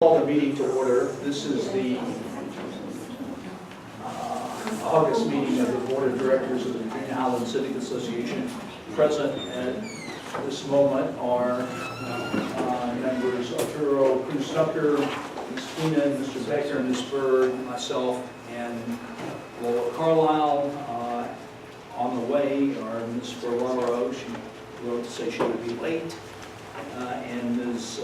Call the meeting to order. This is the August meeting of the Board of Directors of the Virginia-Highland Civic Association. Present at this moment are members Arturo Cruz Tucker, Ms. Tina, Mr. Becker, Ms. Bird, myself, and Laura Carlisle. On the way are Ms. Ferraro. She wrote to say she would be late, and Ms.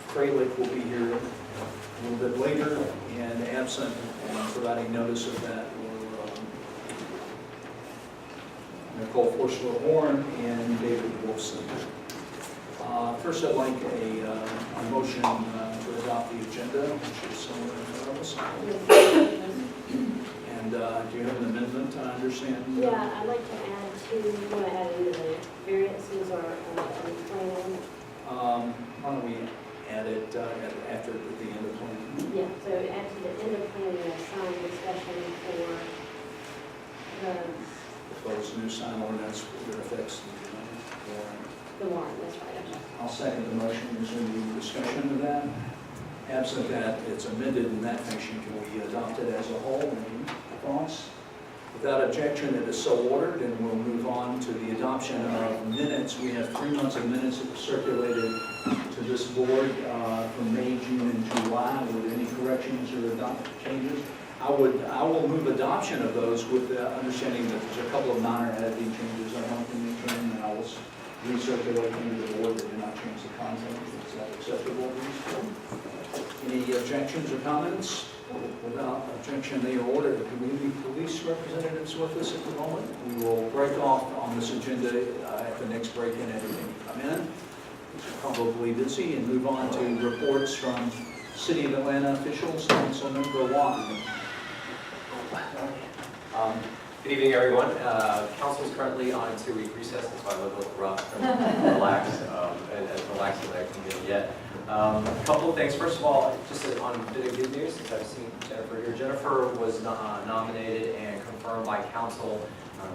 Fralick will be here a little bit later, and absent and providing notice of that were Nicole Forster-Horn and David Wolfson. First, I'd like a motion to adopt the agenda, which is somewhere in front of us. And do you have an amendment, I understand? Yeah, I'd like to add two, you want to add into the variances or plan? Why don't we add it after the end of plan? Yeah, so add to the end of plan, a sign discussion for the Proposed new sign ordinance that affects the warrant, that's right. Okay. I'll second the motion. Is there any discussion of that? Absent that, it's amended in that fashion. Can we adopt it as a whole? Any thoughts? Without objection, it is so ordered, and we'll move on to the adoption of minutes. We have 3 months of minutes that were circulated to this board from May, June, and July. With any corrections or changes? I will move adoption of those with the understanding that there's a couple of minor editing changes I want to make, and I will recirculate them to the board that do not change the content. Is that acceptable? Any objections or comments? Without objection, they are ordered. Do we have any police representatives with us at the moment? We will break off on this agenda at the next break and everything come in. It's probably busy, and move on to reports from City of Atlanta officials. Councilmember Watt. Good evening, everyone. Council is currently on a 2-week recess. That's why I look a little rough and relaxed, and as relaxed as I can get yet. A couple of things. First of all, just on a bit of good news, since I've seen Jennifer here. Jennifer was nominated and confirmed by council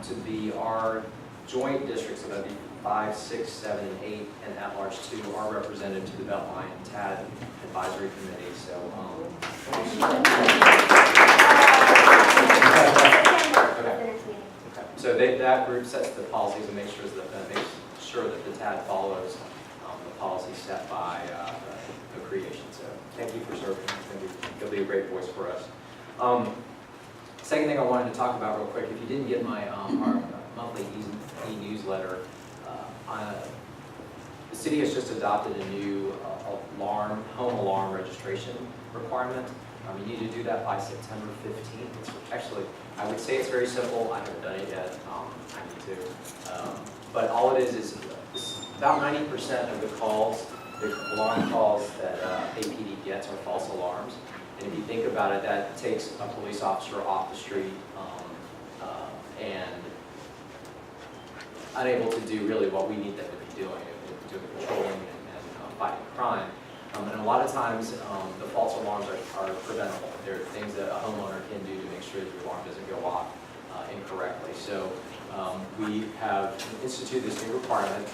to be our joint district, so that would be 5, 6, 7, and 8, and at-large 2, our representative to the Beltline TAD Advisory Committee. So, So that group sets the policies and makes sure that the TAD follows the policy set by the creation. So thank you for serving. You'll be a great voice for us. Second thing I wanted to talk about real quick, if you didn't get my our monthly e-newsletter, the city has just adopted a new home alarm registration requirement. You need to do that by September 15th. It's actually, I would say it's very simple. I haven't done it yet. I need to. But all it is about 90% of the calls, the alarm calls that APD gets are false alarms. And if you think about it, that takes a police officer off the street and unable to do really what we need them to be doing patrolling and fighting crime. And a lot of times, the false alarms are preventable. There are things that a homeowner can do to make sure that the alarm doesn't go off incorrectly. So we have instituted this new requirement.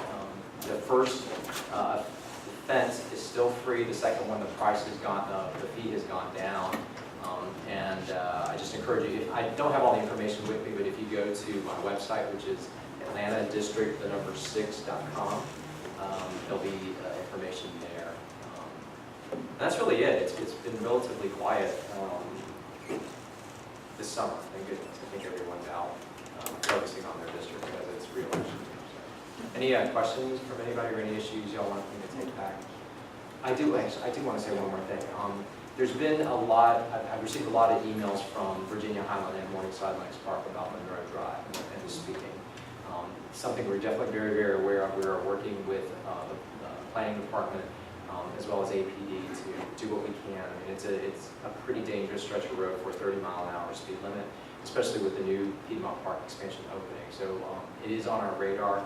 The first offense is still free. The second one, the price has gone, the fee has gone down. I just encourage you. I don't have all the information with me, but if you go to my website, which is atlantadistrict6.com, there'll be information there. That's really it. It's been relatively quiet this summer. Thank goodness. I think everyone's out focusing on their district because it's re-election. Any questions from anybody or any issues y'all want me to take back? I do want to say one more thing. There's been a lot. I've received a lot of emails from Virginia-Highland and Morningside Lakes Park about Monroe Drive and the speaking. Something we're definitely very, very aware of. We're working with the planning department as well as APD to do what we can. I mean, it's a pretty dangerous stretch of road for a 30-mile-an-hour speed limit, especially with the new Piedmont Park expansion opening. So it is on our radar.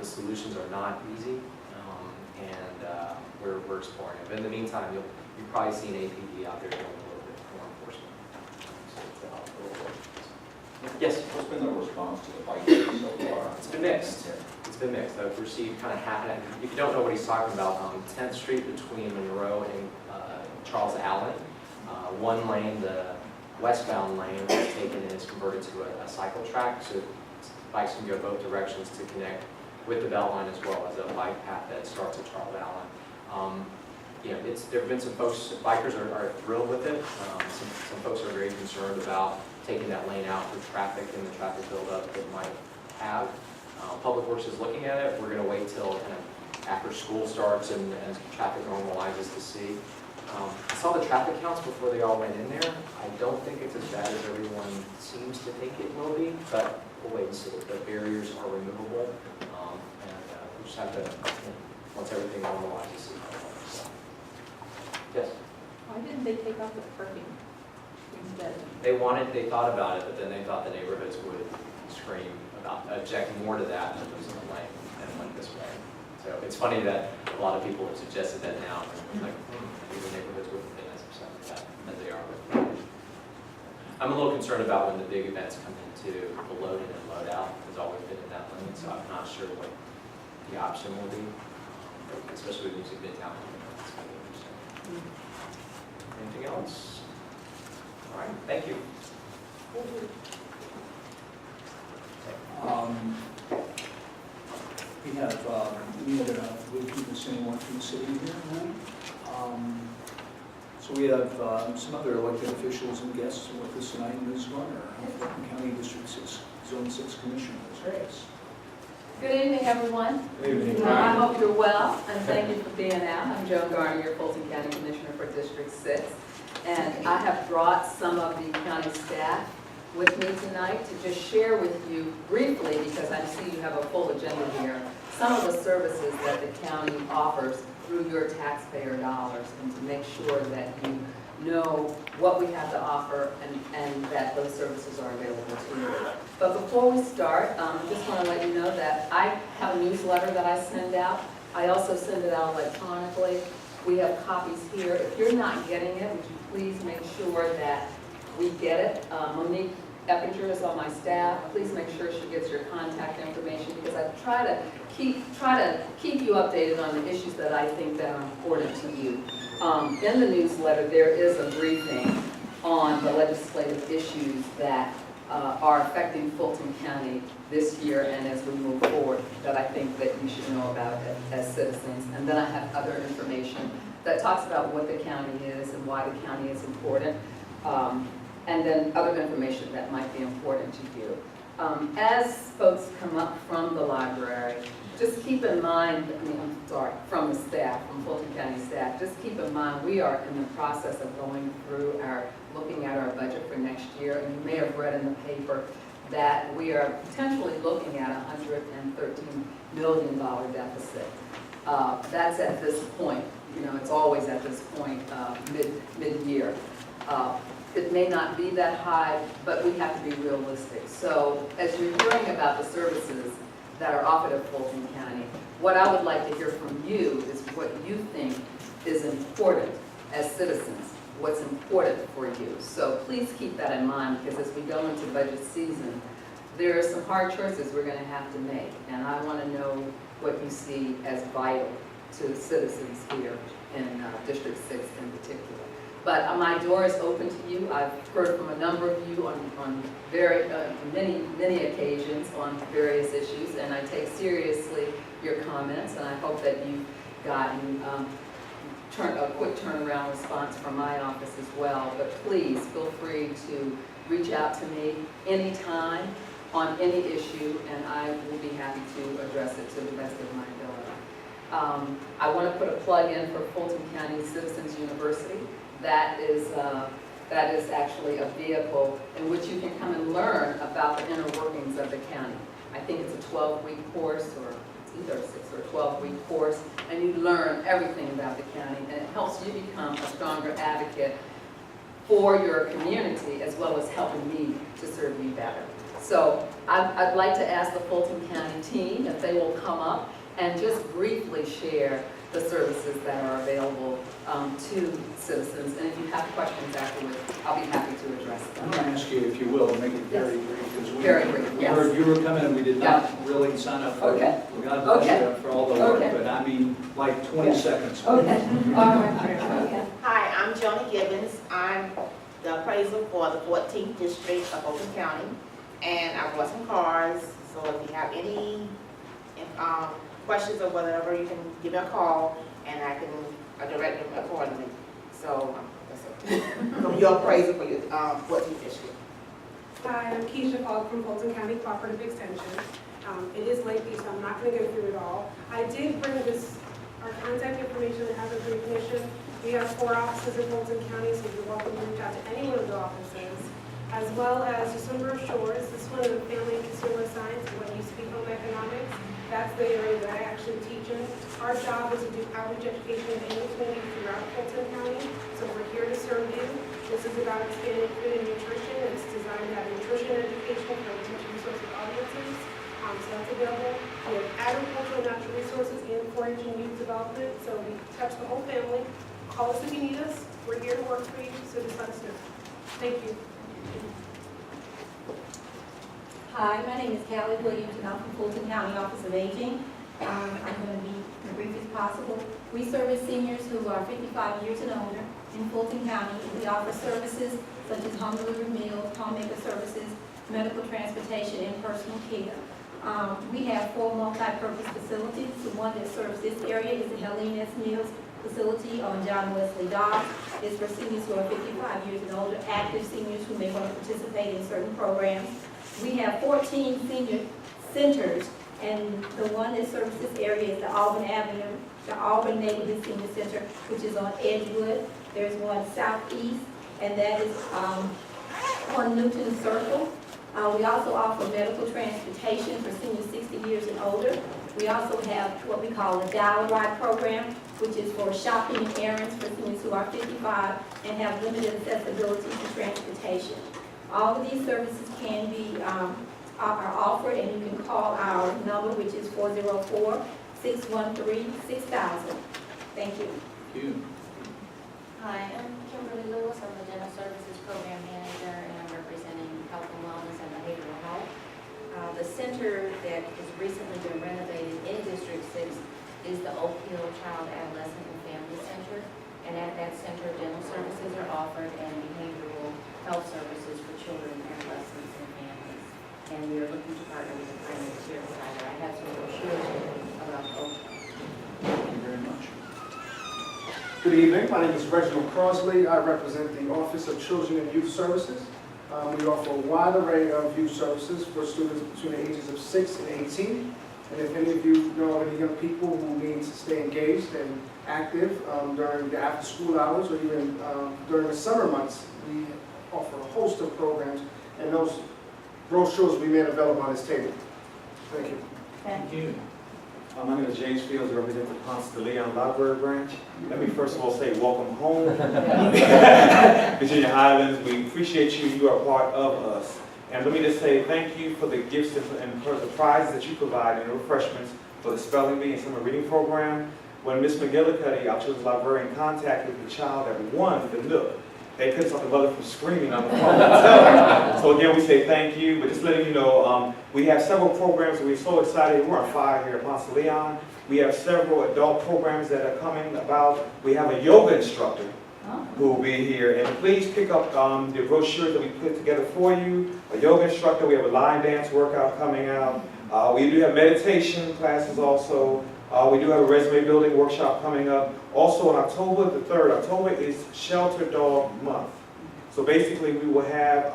The solutions are not easy, and we're exploring it. But in the meantime, you've probably seen APD out there doing a little bit more enforcement. Yes? What's been the response to the bike so far? It's been mixed. It's a mix. I've received kind of half, and if you don't know what he's talking about, 10th Street between Monroe and Charles Allen, one lane, the westbound lane, is taken and is converted to a cycle track, so bikes can go both directions to connect with the Beltline as well as a bike path that starts at Charles Allen. You know, there have been some folks, bikers are thrilled with it. Some folks are very concerned about taking that lane out for traffic and the traffic buildup it might have. Public Works is looking at it. We're going to wait till kind of after school starts and traffic normalizes to see. I saw the traffic counts before they all went in there. I don't think it's as bad as everyone seems to think it will be, but we'll wait and see. The barriers are removable, and we just have to, once everything normalizes, see how it works. Yes? Why didn't they take out the parking instead? They thought about it, but then they thought the neighborhoods would scream about, object more to that than losing the lane and went this way. So it's funny that a lot of people have suggested that now, and like, maybe the neighborhoods wouldn't have been as upset with that as they are with it. I'm a little concerned about when the big events come into the load in and load out. It's always been in that lane, so I'm not sure what the option will be, especially with music midtown. Anything else? All right, thank you. We have, we'll keep the same one from the city here now. So we have some other elected officials and guests with us tonight. Ms. Runner, Fulton County District 6, Zone 6 Commissioner. Yes. Good evening, everyone. Good evening. I hope you're well, and thank you for being out. I'm Joan Garner, your Fulton County Commissioner for District 6. And I have brought some of the county staff with me tonight to just share with you briefly, because I see you have a full agenda here, some of the services that the county offers through your taxpayer dollars, and to make sure that you know what we have to offer and that those services are available to you. But before we start, I just want to let you know that I have a newsletter that I send out. I also send it out electronically. We have copies here. If you're not getting it, would you please make sure that we get it? Monique Eppinger is on my staff. Please make sure she gets your contact information, because I try to keep you updated on the issues that I think that are important to you. In the newsletter, there is a briefing on the legislative issues that are affecting Fulton County this year and as we move forward, that I think that you should know about as citizens. And then I have other information that talks about what the county is and why the county is important. And then other information that might be important to you. As folks come up from the library, just keep in mind, from the staff, from Fulton County staff, just keep in mind we are in the process of going through looking at our budget for next year. And you may have read in the paper that we are potentially looking at a $113 million deficit. That's at this point. You know, it's always at this point, mid-year. It may not be that high, but we have to be realistic. So as you're hearing about the services that are offered at Fulton County, what I would like to hear from you is what you think is important as citizens, what's important for you. So please keep that in mind, because as we go into budget season, there are some hard choices we're going to have to make. And I want to know what you see as vital to the citizens here in District 6 in particular. But my door is open to you. I've heard from a number of you on many occasions on various issues, and I take seriously your comments, and I hope that you've gotten a quick turnaround response from my office as well. But please feel free to reach out to me anytime on any issue, and I will be happy to address it to the best of my ability. I want to put a plug in for Fulton County Citizens University. That is actually a vehicle in which you can come and learn about the inner workings of the county. I think it's a 12-week course, or it's either a 6 or 12-week course, and you learn everything about the county, and it helps you become a stronger advocate for your community, as well as helping me to serve you better. So I'd like to ask the Fulton County team if they will come up and just briefly share the services that are available to citizens, and if you have questions afterwards, I'll be happy to address I'm them. going to ask you, if you will, to make it very brief, because Very brief, we yes. heard you were coming, and we did not really sign up for it. Okay. God bless Okay. you for all the work, Okay. but I mean, like 20 seconds. Okay, all right, okay. Hi, I'm Joni Gibbons. I'm the appraiser for the 14th District of Fulton County, and I bought some cars, so if you have any questions or whatever, you can give me a call, and I can direct them accordingly. So, that's it. I'm your appraiser for your 14th District. Hi, I'm Keisha Falk from Fulton County Cooperative Extension. It is lengthy, so I'm not going to go through it all. I did bring our contact information that has a brief mission. We have 4 offices in Fulton County, so you're welcome to reach out to any one of the offices, as well as just some brochures. This one is Family and Consumer Science, what used to be home economics. That's the area that I actually teach in. Our job is to do outreach education in the community throughout Fulton County, so we're here to serve you. This is about expanding food and nutrition. It's designed to have nutrition education for teaching resources audiences. So that's available. We have agricultural and natural resources and 4-H and youth development. So we touch the whole family. Call us if you need us. We're here to work for you, so just let us know. Thank you. Hi, my name is Callie Williams, and I'm from Fulton County Office of Aging. I'm going to be as brief as possible. We service seniors who are 55 years and older in Fulton County. We offer services such as home delivered meals, homemaker services, medical transportation, and personal care. We have 4 multi-purpose facilities. The one that serves this area is the Helene S. Mills facility on John Wesley Dobbs. It's for seniors who are 55 years and older, active seniors who may want to participate in certain programs. We have 14 senior centers, and the one that serves this area is the Auburn Avenue, the Auburn Neighborhood Senior Center, which is on Edgewood. There's one southeast, and that is on Newton Circle. We also offer medical transportation for seniors 60 years and older. We also have what we call the Dollar Ride program, which is for shopping and errands for seniors who are 55 and have limited accessibility to transportation. All of these services can be are offered, and you can call our number, which is 404-613-6000. Thank you. Thank you. Hi, I'm Kimberly Lewis. I'm the Dental Services Program Manager, and I'm representing Health and Wellness and Behavioral Health. The center that has recently been renovated in District 6 is the Oak Hill Child, Adolescent, and Family Center. And at that center, dental services are offered and behavioral health services for children, adolescents, and families. And we are looking to partner with a primary care provider. I have some brochures about Oak Hill. Thank you very much. Good evening. My name is Reginald Crosley. I represent the Office of Children and Youth Services. We offer a wide array of youth services for students between the ages of 6 and 18. And if any of you know of any young people who need to stay engaged and active during the after-school hours or even during the summer months, we offer a host of programs, and those brochures will be made available on this table. Thank you. Thank you. My name is James Fields, I represent the Ponce de Leon Library Branch. Let me first of all say welcome home. Virginia-Highlands, we appreciate you. You are part of us. And let me just say thank you for the gifts and for the prizes that you provide and the refreshments for the spelling bee and summer reading program. When Ms. McGillicuddy, our children's librarian, contacted the child that won the Nook, they couldn't stop the mother from screaming on the phone. So again, we say thank you, but just letting you know, we have several programs. We're so excited. We're on fire here at Ponce de Leon. We have several adult programs that are coming about. We have a yoga instructor who will be here. And please pick up the brochures that we put together for you. A yoga instructor. We have a line dance workout coming out. We do have meditation classes also. We do have a resume building workshop coming up. Also on October the 3rd, October is Shelter Dog Month. So basically we will have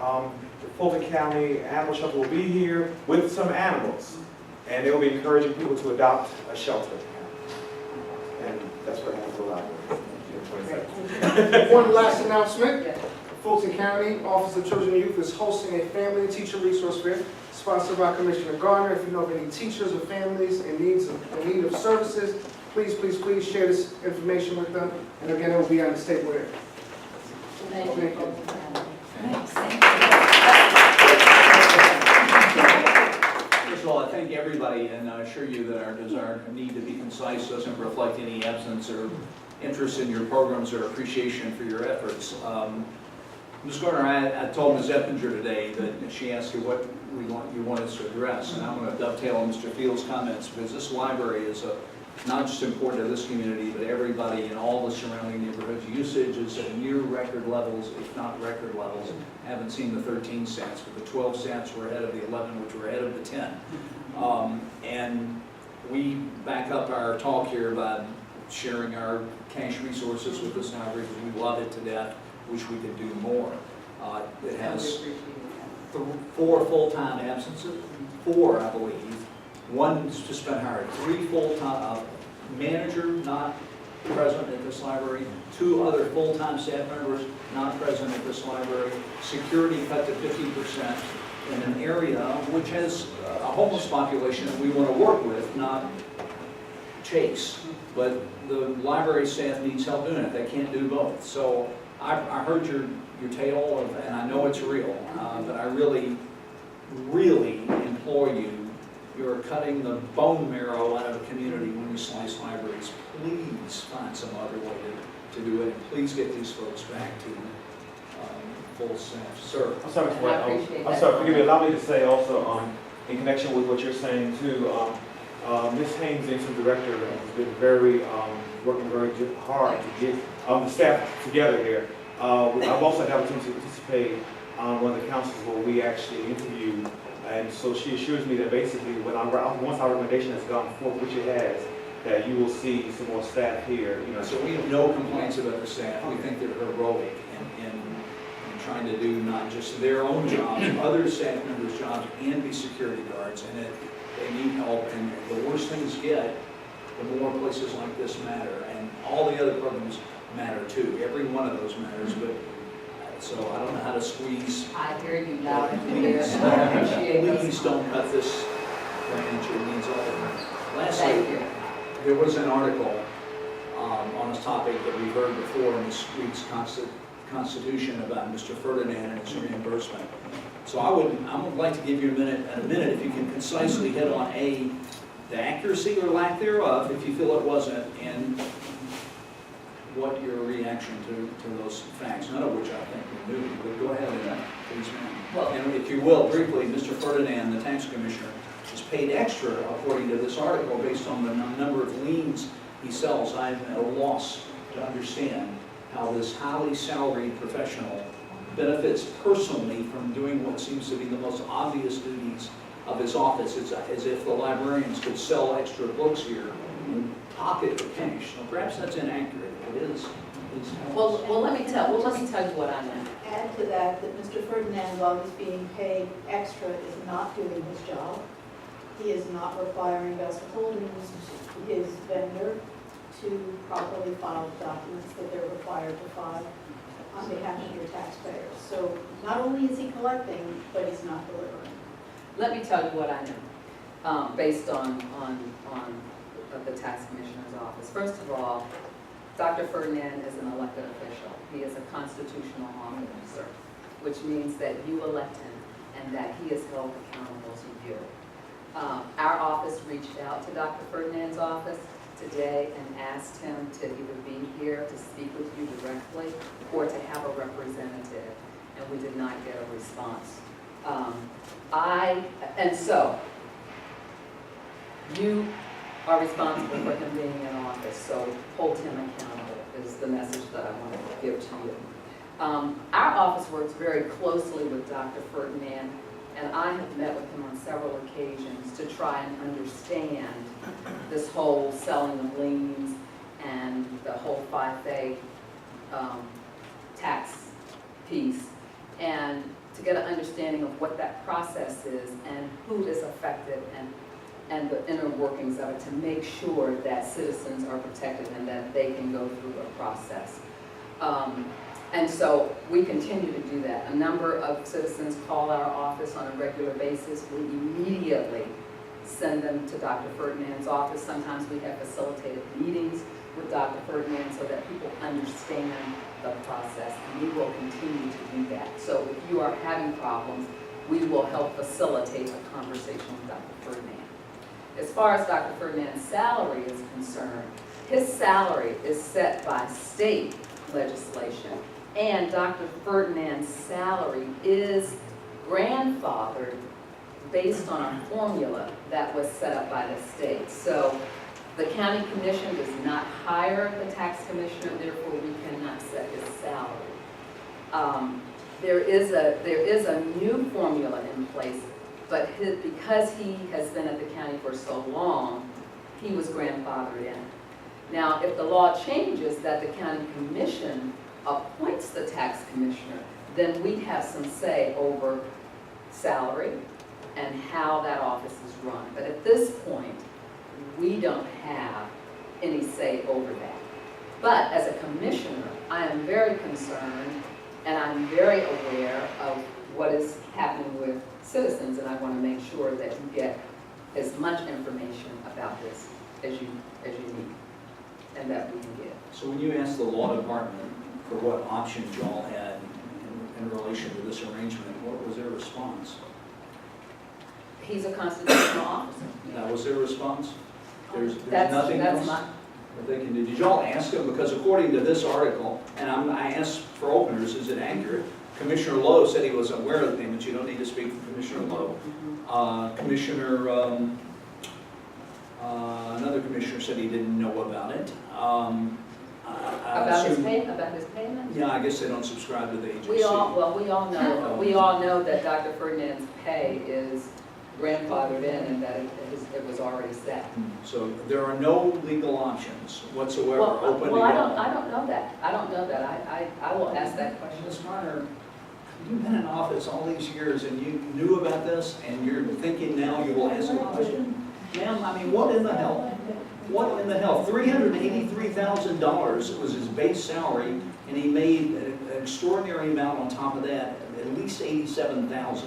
the Fulton County Animal Shelter will be here with some animals. And they will be encouraging people to adopt a shelter. And that's what I have to allow. One last announcement. Fulton County Office of Children and Youth is hosting a family and teacher resource fair sponsored by Commissioner Garner. If you know of any teachers or families in need of services, please share this information with them. And again, it will be on this table here. Thank you. First of all, I thank everybody, and I assure you that our desire and need to be concise doesn't reflect any absence or interest in your programs or appreciation for your efforts. Ms. Gardner, I told Ms. Eppinger today that she asked you what you want us to address, and I'm going to dovetail on Mr. Field's comments, because this library is not just important to this community, but everybody in all the surrounding neighborhoods. Usage is at near record levels, if not record levels. I haven't seen the 13 cents, but the 12 cents were ahead of the 11, which were ahead of the 10. And we back up our talk here by sharing our cash resources with this library, because we love it to death. Wish we could do more. It has 4 full-time absences, 4, I believe. One's just been hired. 3 full-time, manager not present at this library, 2 other full-time staff members not present at this library, security cut to 50% in an area which has a homeless population that we want to work with, not chase. But the library staff needs help doing it. They can't do both. So I heard your tale, and I know it's real, but I really, really implore you. You're cutting the bone marrow out of a community when you slice libraries. Please find some other way to do it, and please get these folks back to full staff. Sir? I'm sorry, And I appreciate I'm that. sorry, forgive me, allow me to say also, in connection with what you're saying too, Ms. Haynes, the interim director, has been working very hard to get the staff together here. I've also had the opportunity to participate on one of the councils where we actually interviewed, and so she assures me that basically once our recommendation has gone forth, which it has, that you will see some more staff here. So we have no complaints about the staff. We think they're heroic in trying to do not just their own jobs, other staff members' jobs, and be security guards, and they need help. And the worse things get, the more places like this matter, and all the other programs matter too. Every one of those matters, but so I don't know how to squeeze. I hear you loud and clear, and I appreciate those Please don't cut this branch. It needs all of it. Lastly, Thank you. there was an article on this topic that we've heard before in this week's Constitution about Mr. Ferdinand and his reimbursement. So I would like to give you a minute if you can concisely hit on the accuracy or lack thereof, if you feel it wasn't, and what your reaction to those facts, none of which I think we knew, but go ahead and please, ma'am. Well, And if you will, briefly, Mr. Ferdinand, the tax commissioner, is paid extra according to this article based on the number of liens he sells. I'm at a loss to understand how this highly salaried professional benefits personally from doing what seems to be the most obvious duties of his office. It's as if the librarians could sell extra books here and pocket the cash. So perhaps that's inaccurate. It is. well, let me tell you what I know. Add to that Mr. Ferdinand, while he's being paid extra, is not doing his job. He is not requiring us to hold his vendor to properly file documents that they're required to file on behalf of your taxpayers. So not only is he collecting, but he's not delivering. Let me tell you what I know, based on the tax commissioner's office. First of all, Dr. Ferdinand is an elected official. He is a constitutional officer, which means that you elect him and that he is held accountable to you. Our office reached out to Dr. Ferdinand's office today and asked him to either be here to speak with you directly or to have a representative, and we did not get a response. And so, you are responsible for him being in office, so hold him accountable is the message that I want to give to you. Our office works very closely with Dr. Ferdinand, and I have met with him on several occasions to try and understand this whole selling of liens and the whole FIFA tax piece, and to get an understanding of what that process is and who is affected and the inner workings of it, to make sure that citizens are protected and that they can go through a process. And so we continue to do that. A number of citizens call our office on a regular basis. We immediately send them to Dr. Ferdinand's office. Sometimes we have facilitated meetings with Dr. Ferdinand so that people understand the process, and we will continue to do that. So if you are having problems, we will help facilitate a conversation with Dr. Ferdinand. As far as Dr. Ferdinand's salary is concerned, his salary is set by state legislation, and Dr. Ferdinand's salary is grandfathered based on a formula that was set up by the state. So the county commission does not hire the tax commissioner, therefore we cannot set his salary. There is a new formula in place, but because he has been at the county for so long, he was grandfathered in. Now, if the law changes that the county commission appoints the tax commissioner, then we have some say over salary and how that office is run. But at this point, we don't have any say over that. But as a commissioner, I am very concerned and I'm very aware of what is happening with citizens, and I want to make sure that you get as much information about this as you need and that we can get. So when you asked the law department for what options y'all had in relation to this arrangement, what was their response? He's a constitutional officer. That was their response? There's That's nothing else my, that they can do? Did y'all ask them? Because according to this article, and I asked for openers, is it accurate? Commissioner Lowe said he was aware of the payments. You don't need to speak for Commissioner Lowe. Another commissioner said he didn't know about it. about his payment? Yeah, I guess they don't subscribe to the agency. We all know that Dr. Ferdinand's pay is grandfathered in and that it was already set. So there are no legal options whatsoever open to Well, y'all. I don't know that. I will ask that question. Ms. Garner, you've been in office all these years and you knew about this and you're thinking now you will ask a question? Ma'am, I mean, what in the hell? What in the hell? $383,000 was his base salary, and he made an extraordinary amount on top of that, at least $87,000.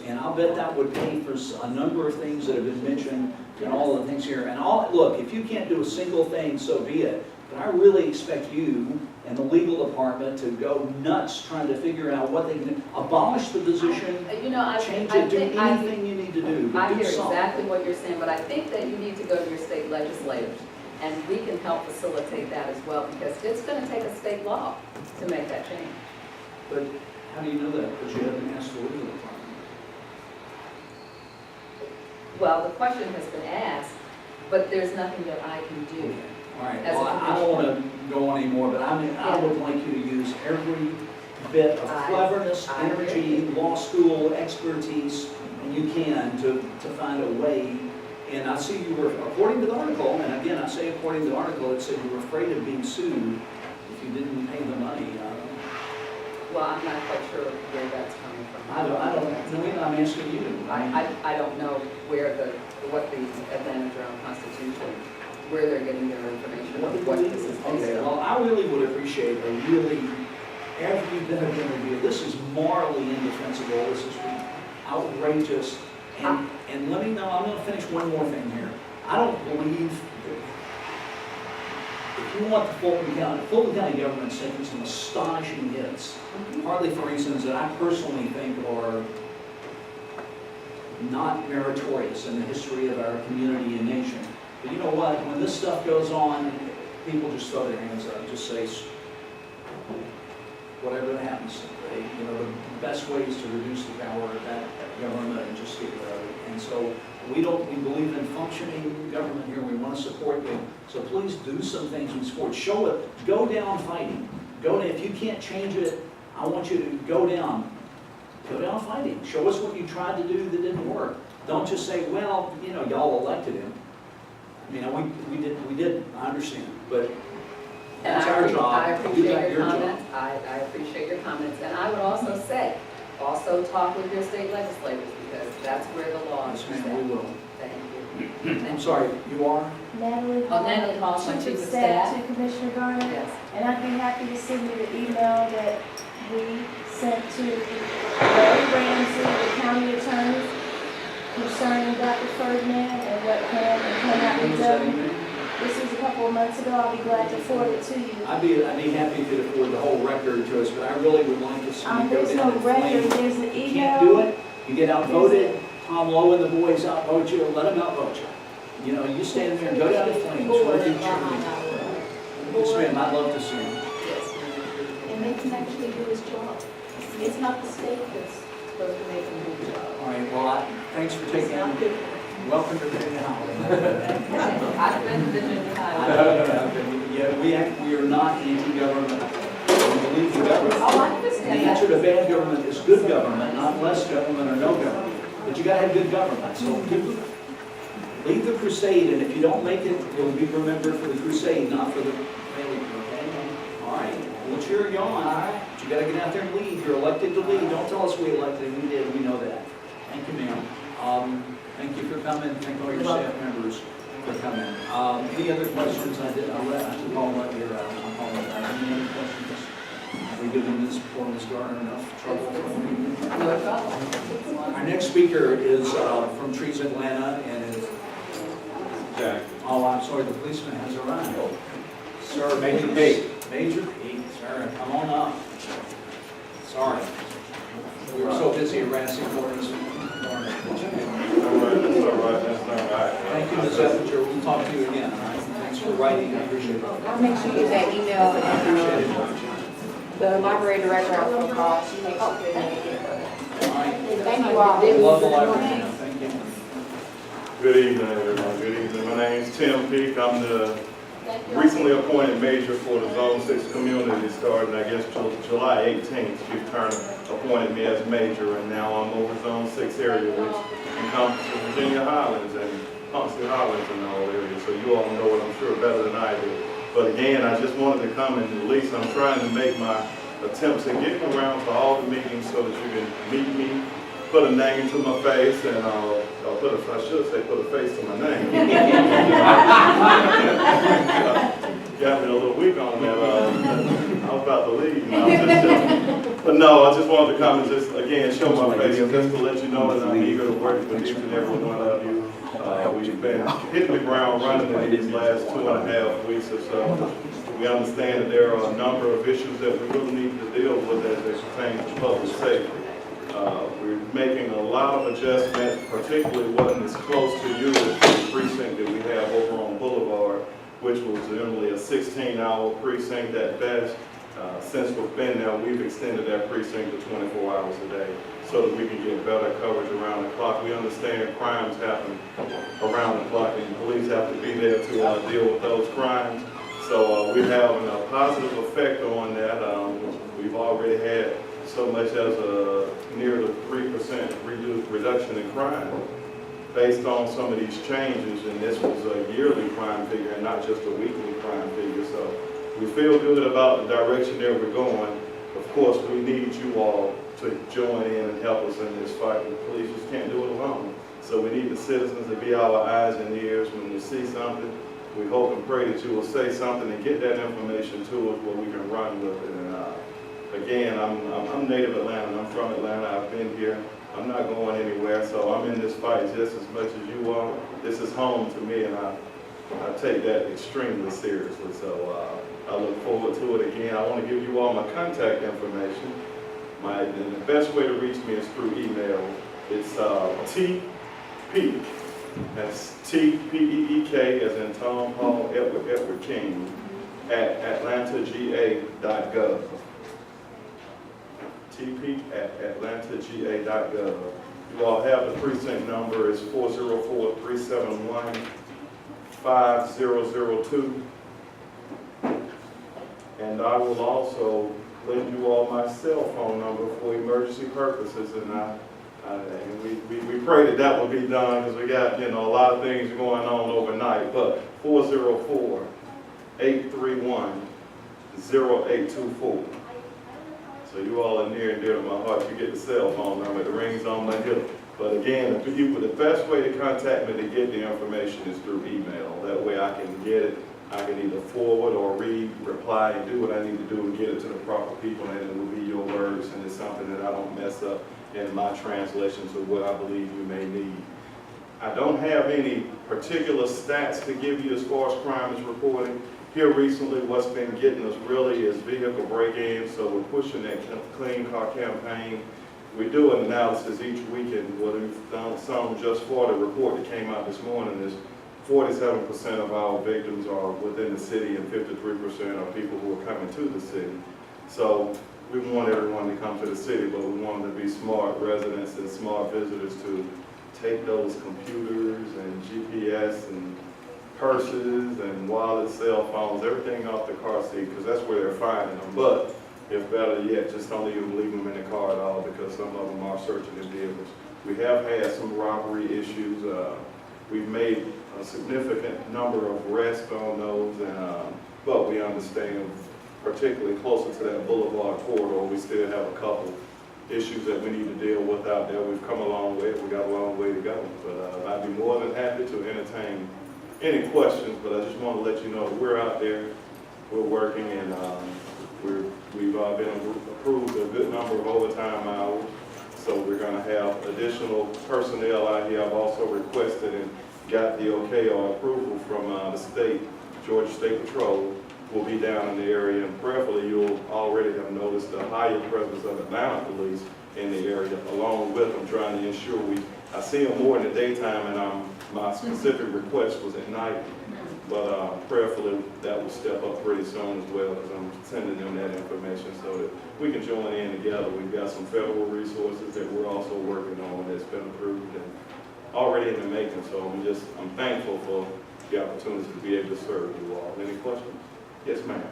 And I'll bet that would pay for a number of things that have been mentioned and all the things here. And look, if you can't do a single thing, so be it. But I really expect you and the legal department to go nuts trying to figure out what they can abolish the position, change it, do anything you need to do. I Do hear something. exactly what you're saying, but I think that you need to go to your state legislators, and we can help facilitate that as well, because it's going to take a state law to make that change. But how do you know that? Because you haven't asked the legal department. Well, the question has been asked, but there's nothing that I can do. All right, As a well, I don't want to go on anymore, but I would like you to use every bit of cleverness, I energy, law school expertise, and you can to find a way. And I see you were, according to the article, and again, I say according to the article, it said you were afraid of being sued if you didn't pay the money. Well, I'm not quite sure where that's coming from. I don't know, I'm asking you. I don't know what the Atlanta Journal-Constitution, where they're getting their information, what this is based Okay, on. well, I really would appreciate every bit of interview. This is morally indefensible, this is outrageous. And let me know, I'm going to finish one more thing here. I don't believe that if you want the Fulton County government's taking some astonishing hits, partly for reasons that I personally think are not meritorious in the history of our community and nation. But you know what? When this stuff goes on, people just throw their hands up, just say, whatever happens. The best way is to reduce the power of that government and just get rid of it. And so we believe in functioning government here. We want to support you. So please do some things in support. Show it. Go down fighting. If you can't change it, I want you to go down fighting. Show us what you tried to do that didn't work. Don't just say, well, y'all elected him. We did, I understand, but that's our job. I appreciate your job. comments. I appreciate your comments. And I would also say, talk with your state legislators, because that's where the law is Yes, set. ma'am, we will. Thank you. I'm sorry, you are? Natalie Natalie Hall, my chief of staff. to Commissioner Garner. Yes. And I'd be happy to send you the email that we sent to Larry Ramsey, the county attorney, concerning Dr. Ferdinand and what can and cannot be done. This was a couple of months ago. I'll be glad to forward it to you. I'd be happy to forward the whole record to us, but I really would like to see you go There's down no and record, flame. there's an You email. can't do it, you get outvoted, Tom Lowe and the boys outvote you, let them outvote you. You know, you stand there and go down the flames, we'll do cheerleading. Yes, ma'am, I'd love to see him. And they can actually do his job. It's not the state that's supposed to make him do his job. All right, well, thanks for It's taking, not good. welcome to Virginia-Highland. I've been to Virginia-Highland. Yeah, we are not anti-government. We believe the government. Oh, I The understand answer that. to bad government is good government, not less government or no government. But you gotta have good government, so lead the crusade, and if you don't make it, you'll be remembered for the crusade, not for the failure, okay? All right, we'll cheer you on, all right? But you gotta get out there and lead. You're elected to lead. Don't tell us we elected, we did, we know that. Thank you, ma'am. Thank you for coming. Thank all your staff members for coming. Any other questions? I took all that here. Any other questions? Are we giving this poor Ms. Garner enough trouble? No problem. Our next speaker is from Trees Atlanta, and is, Jack. oh, I'm sorry, the policeman has arrived. Sir, Major Pete. Major Pete, sir, come on up. Sorry. We were so busy harassing Lawrence. Thank you, Ms. Ettinger. We'll talk to you again, all right? Thanks for writing, I appreciate it. I'll make sure you get that email and the library director will call. She makes sure that they get it. All right. Thank you all. Love the library, thank you. Good evening, everyone. Good evening. My name is Tim Peak. I'm the recently appointed major for the Zone 6 community starting, I guess, July 18th. Chief Turner appointed me as major, and now I'm over Zone 6 area, which encompasses Virginia-Highlands and Highlands and all areas. So you all know it, I'm sure, better than I do. But again, I just wanted to come and at least I'm trying to make my attempts at getting around to all the meetings so that you can meet me, put a name to my face, and I should say put a face to my name. Got me a little weak on that. I was about to leave. No, I'm just joking. But no, I just wanted to come and just again show my face, just to let you know that I'm eager to work with each and every one of you. We've been hitting the ground running in these last 2.5 weeks or so. We understand that there are a number of issues that we really need to deal with as they pertain to public safety. We're making a lot of adjustments, particularly what is close to you is the precinct that we have over on Boulevard, which was generally a 16-hour precinct at best. Since we've been there, we've extended that precinct to 24 hours a day so that we can get better coverage around the clock. We understand crimes happen around the clock and police have to be there to deal with those crimes. So we're having a positive effect on that. We've already had so much as a near to 3% reduction in crime based on some of these changes, and this was a yearly crime figure and not just a weekly crime figure. So we feel good about the direction that we're going. Of course, we need you all to join in and help us in this fight. The police just can't do it alone. So we need the citizens to be our eyes and ears when you see something. We hope and pray that you will say something and get that information to us where we can run with it. And again, I'm native Atlanta. I'm from Atlanta. I've been here. I'm not going anywhere. So I'm in this fight just as much as you are. This is home to me, and I take that extremely seriously. So I look forward to it again. I want to give you all my contact information. And the best way to reach me is through email. It's TP. That's TPEEK as in Tom, Paul, Edward King at atlantagA.gov. TP at atlantagA.gov. You all have the precinct number is 404-371-5002. And I will also lend you all my cell phone number for emergency purposes, and we pray that that will be done because we got a lot of things going on overnight. But 404-831-0824. So you all are near and dear to my heart. You get the cell phone number; it rings on my hip. But again, the best way to contact me to get the information is through email. That way I can get it. I can either forward or read, reply, and do what I need to do and get it to the proper people, and it will be your words, and it's something that I don't mess up in my translations of what I believe you may need. I don't have any particular stats to give you as far as crime is reporting. Here recently, what's been getting us really is vehicle break-ins, so we're pushing that clean car campaign. We do an analysis each weekend. What we've done some just for the report that came out this morning is 47% of our victims are within the city and 53% are people who are coming to the city. So we want everyone to come to the city, but we want them to be smart residents and smart visitors to take those computers and GPS and purses and wallets, cell phones, everything off the car seat, because that's where they're finding them. But if better yet, just don't even leave them in the car at all, because some of them are searching the vehicles. We have had some robbery issues. We've made a significant number of arrests on those, but we understand, particularly closer to that Boulevard corridor, we still have a couple issues that we need to deal with out there. We've come a long way. We got a long way to go. But I'd be more than happy to entertain any questions, but I just want to let you know we're out there, we're working, and we've been approved a good number of overtime hours. So we're going to have additional personnel out here. I've also requested and got the okay or approval from the state, Georgia State Patrol, will be down in the area, and prayerfully you'll already have noticed the higher presence of Atlanta police in the area. Along with them, trying to ensure I see them more in the daytime, and my specific request was at night. But prayerfully that will step up pretty soon as well, because I'm sending them that information so that we can join in together. We've got some federal resources that we're also working on that's been approved and already in the making. So I'm thankful for the opportunity to be able to serve you all. Any questions? Yes, ma'am.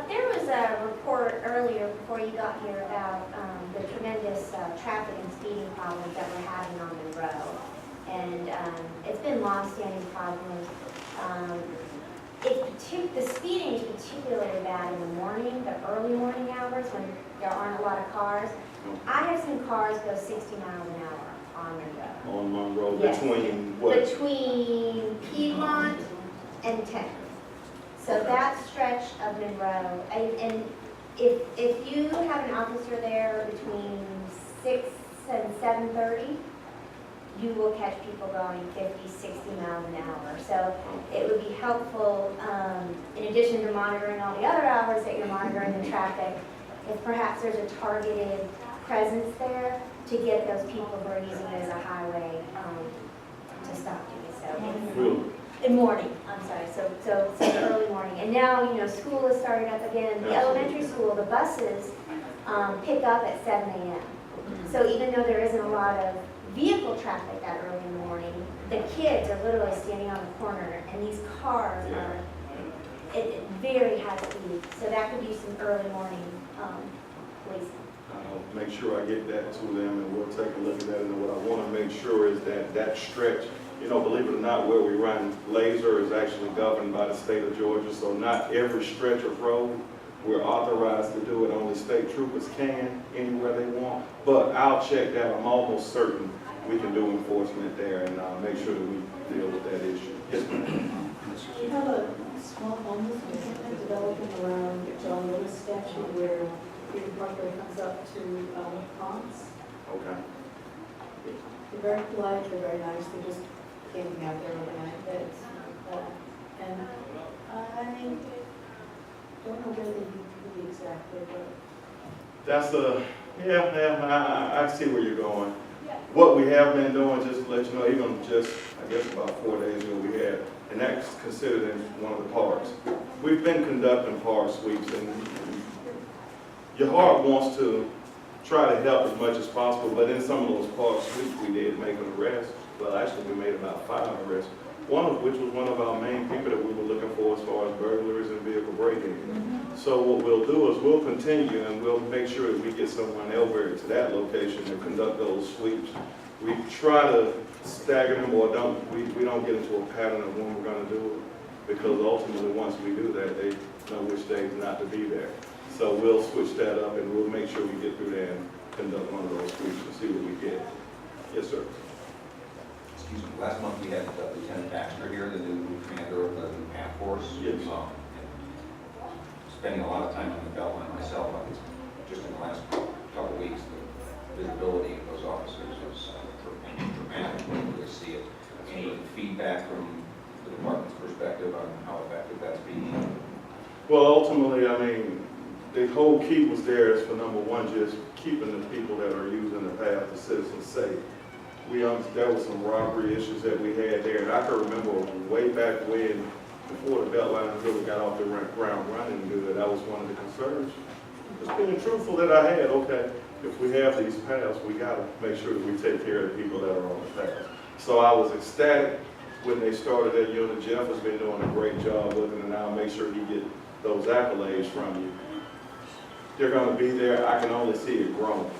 There was a report earlier before you got here about the tremendous traffic and speeding problems that we're having on Monroe. And it's been long-standing problems. The speeding is particularly bad in the morning, the early morning hours when there aren't a lot of cars. I have seen cars go 60 miles an hour on Monroe. On Monroe, Yes. between what? Between Piedmont and 10th. So that stretch of Monroe, and if you have an officer there between 6 and 7:30, you will catch people going 50, 60 miles an hour. So it would be helpful, in addition to monitoring all the other hours that you're monitoring the traffic, if perhaps there's a targeted presence there to get those people who are using it as a highway to stop doing so. In morning, I'm sorry, so the early morning. And now, school has started up again. The elementary school, the buses pick up at 7 a.m. So even though there isn't a lot of vehicle traffic that early in the morning, the kids are literally standing on the corner, and these cars are at very high speed. So that could be some early morning policing. I'll make sure I get that to them, and we'll take a look at that. And what I want to make sure is that stretch, believe it or not, where we run laser is actually governed by the state of Georgia, so not every stretch of road we're authorized to do it. Only state troopers can, anywhere they want. But I'll check that. I'm almost certain we can do enforcement there, and make sure that we deal with that issue. Yes, ma'am. We have a small homeless movement developing around John Lewis statue where Freedom Parkway comes up to Ponce. Okay. They're very polite, they're very nice, they just camping out there overnight. And I don't know where they need to be exactly, but That's I see where you're going. What we have been doing, just to let you know, even just, I guess about 4 days ago we had, and that's considered in one of the parks. We've been conducting park sweeps, and your heart wants to try to help as much as possible, but in some of those park sweeps we did make an arrest. Well, actually we made about 5 arrests, one of which was one of our main people that we were looking for as far as burglaries and vehicle break-in. So what we'll do is we'll continue, and we'll make sure that we get someone over to that location to conduct those sweeps. We try to stagger them, or we don't get into a pattern of when we're going to do it, because ultimately once we do that, they know which days not to be there. So we'll switch that up, and we'll make sure we get through there and conduct one of those sweeps and see what we get. Yes, sir. Excuse me, last month we had Lieutenant Baxter here, the new commander of the PAF force. Yes. Spending a lot of time on the Beltline myself, just in the last couple of weeks, the visibility of those officers is dramatic when you really see it. Any feedback from the department's perspective on how effective that's being? Well, ultimately, the whole key was there is for number one, just keeping the people that are using the path, the citizens safe. there was some robbery issues that we had there, and I can remember way back when, before the Beltline really got off the ground running good, that was one of the concerns. Just being truthful that I had, okay, if we have these paths, we gotta make sure that we take care of the people that are on the paths. So I was ecstatic when they started that unit. Jeff has been doing a great job with it, and I'll make sure he get those accolades from you. They're gonna be there. I can only see it growing.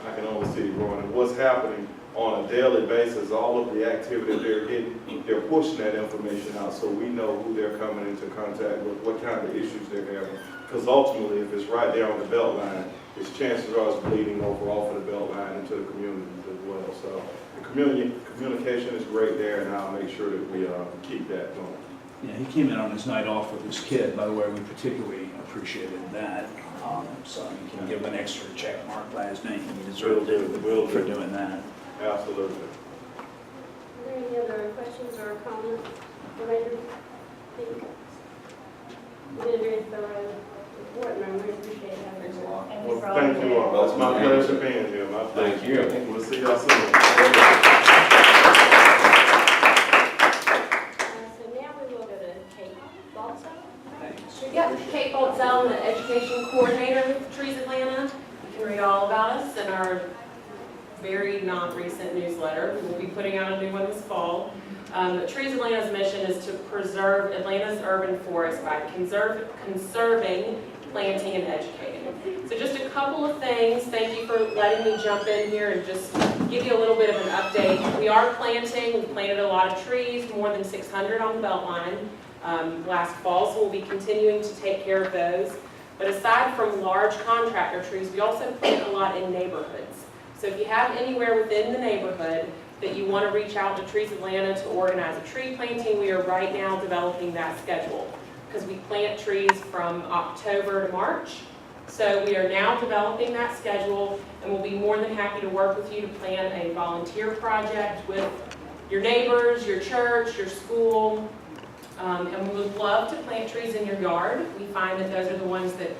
I can only see it growing. And what's happening on a daily basis, all of the activity they're getting, they're pushing that information out so we know who they're coming into contact with, what kind of issues they're having. Because ultimately, if it's right there on the belt line, its chances are it's bleeding over off of the belt line into the communities as well. So the communication is great there, and I'll make sure that we keep that going. Yeah, he came in on his night off with his kid. By the way, we particularly appreciated that. So you can give him an extra check mark by his name. He deserved it for doing that. Absolutely. Are there any other questions or comments? Later? You did a very thorough report, and I really appreciate that. Thanks a lot. Well, thank you all. It's my pleasure being here. My pleasure. Thank you. We'll see y'all soon. So now we will go to Kate Baltzell. Thanks. Yep, Kate Baltzell, the Education Coordinator with Trees Atlanta. You can read all about us in our very not recent newsletter. We'll be putting out a new one this fall. Trees Atlanta's mission is to preserve Atlanta's urban forest by conserving, planting, and educating. So just a couple of things. Thank you for letting me jump in here and just give you a little bit of an update. We are planting. We planted a lot of trees, more than 600 on the Beltline last fall, so we'll be continuing to take care of those. But aside from large contractor trees, we also plant a lot in neighborhoods. So if you have anywhere within the neighborhood that you want to reach out to Trees Atlanta to organize a tree planting, we are right now developing that schedule because we plant trees from October to March. So we are now developing that schedule, and we'll be more than happy to work with you to plan a volunteer project with your neighbors, your church, your school, and we would love to plant trees in your yard. We find that those are the ones that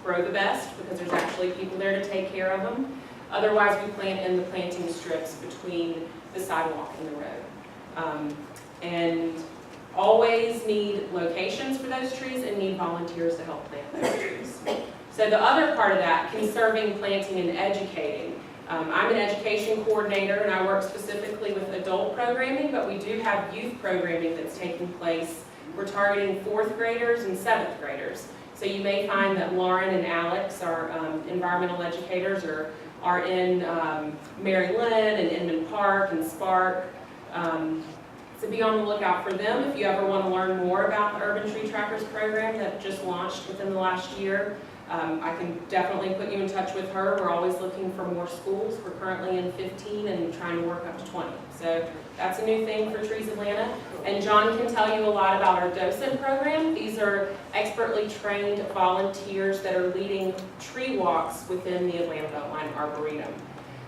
grow the best because there's actually people there to take care of them. Otherwise, we plant in the planting strips between the sidewalk and the road. And always need locations for those trees and need volunteers to help plant those trees. So the other part of that, conserving, planting, and educating. I'm an education coordinator and I work specifically with adult programming, but we do have youth programming that's taking place. We're targeting 4th graders and 7th graders. So you may find that Lauren and Alex, our environmental educators, are in Mary Lynn and Inman Park and Spark. So be on the lookout for them if you ever want to learn more about the Urban Tree Trackers program that just launched within the last year. I can definitely put you in touch with her. We're always looking for more schools. We're currently in 15 and trying to work up to 20. So that's a new thing for Trees Atlanta. And John can tell you a lot about our docent program. These are expertly trained volunteers that are leading tree walks within the Atlanta Beltline Arboretum.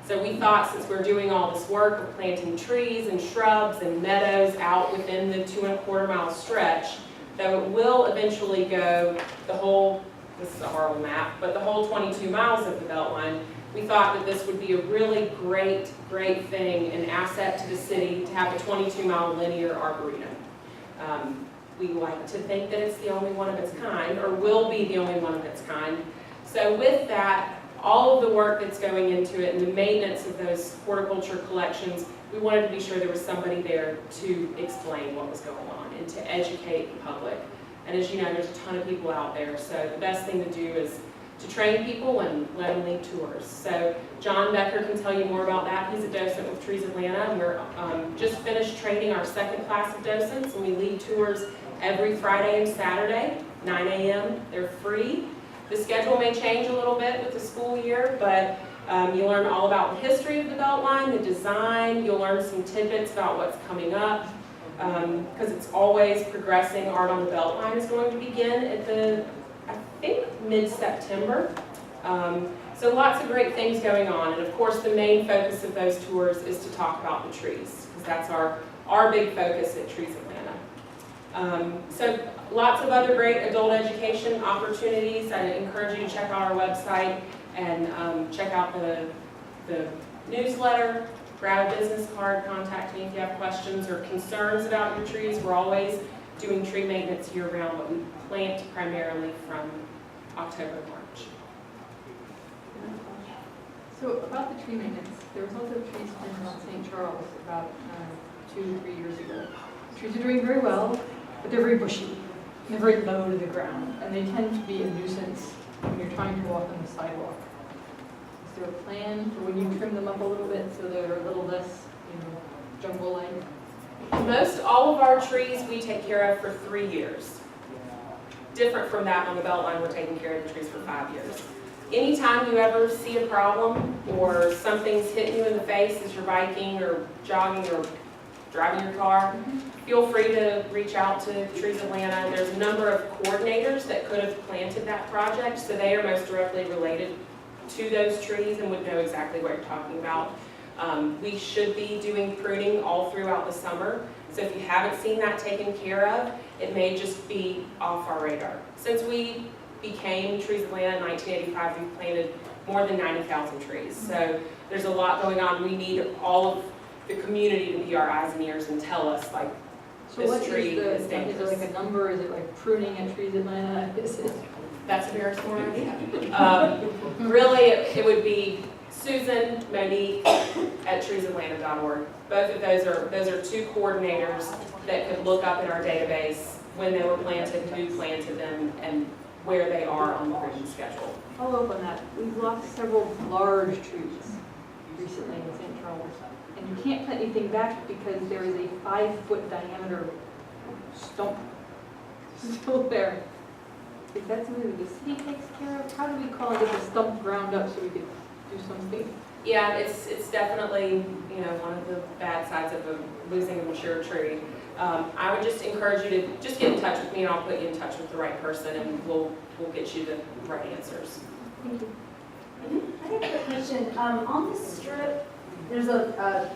So we thought, since we're doing all this work of planting trees and shrubs and meadows out within the 2¼ mile stretch, that it will eventually go the whole, this is a horrible map, but the whole 22 miles of the Beltline. We thought that this would be a really great thing, an asset to the city to have a 22-mile linear arboretum. We like to think that it's the only one of its kind, or will be the only one of its kind. So with that, all of the work that's going into it and the maintenance of those horticulture collections, we wanted to be sure there was somebody there to explain what was going on and to educate the public. And as you know, there's a ton of people out there, so the best thing to do is to train people and let them lead tours. So John Becker can tell you more about that. He's a docent with Trees Atlanta, and we're just finished training our 2nd class of docents, and we lead tours every Friday and Saturday, 9 a.m. They're free. The schedule may change a little bit with the school year, but you'll learn all about the history of the Beltline, the design. You'll learn some tidbits about what's coming up, because it's always progressing. Art on the Beltline is going to begin at I think mid-September. So lots of great things going on. And of course, the main focus of those tours is to talk about the trees, because that's our big focus at Trees Atlanta. So lots of other great adult education opportunities. I encourage you to check out our website and check out the newsletter. grab a business card, contact me if you have questions or concerns about your trees. We're always doing tree maintenance year-round, but we plant primarily from October to March. So about the tree maintenance, there was also trees planted on St. Charles about 2 or 3 years ago. Trees are doing very well, but they're very bushy. And they're very low to the ground, and they tend to be a nuisance when you're trying to walk on the sidewalk. Is there a plan for when you trim them up a little bit so they're a little less, jungle-like? Most all of our trees we take care of for 3 years. Different from that, on the Beltline, we're taking care of the trees for 5 years. Anytime you ever see a problem or something's hitting you in the face as you're biking or jogging or driving your car, feel free to reach out to Trees Atlanta. There's a number of coordinators that could have planted that project, so they are most directly related to those trees and would know exactly what you're talking about. We should be doing pruning all throughout the summer, so if you haven't seen that taken care of, it may just be off our radar. Since we became Trees Atlanta in 1985, we've planted more than 90,000 trees. So there's a lot going on. We need all of the community to be our eyes and ears and tell us, like, So what this tree is is dangerous. there like a number? Is it like pruning at Trees Atlanta? Is it? That's a very smart idea. Really, it would be Susan Monique at treesatlanta.org. Both of those are two coordinators that could look up in our database when they were planted, who planted them, and where they are on the pruning schedule. Follow up on that. We've lost several large trees recently in St. Charles. And you can't plant anything back because there is a 5-foot diameter stump still there. Is that something that the city takes care of? How do we call it, get the stump ground up so we could do something? Yeah, it's definitely, one of the bad sides of losing a mature tree. I would just encourage you to just get in touch with me, and I'll put you in touch with the right person, and we'll get you the right answers. Thank you. I have a question. On the strip, there's a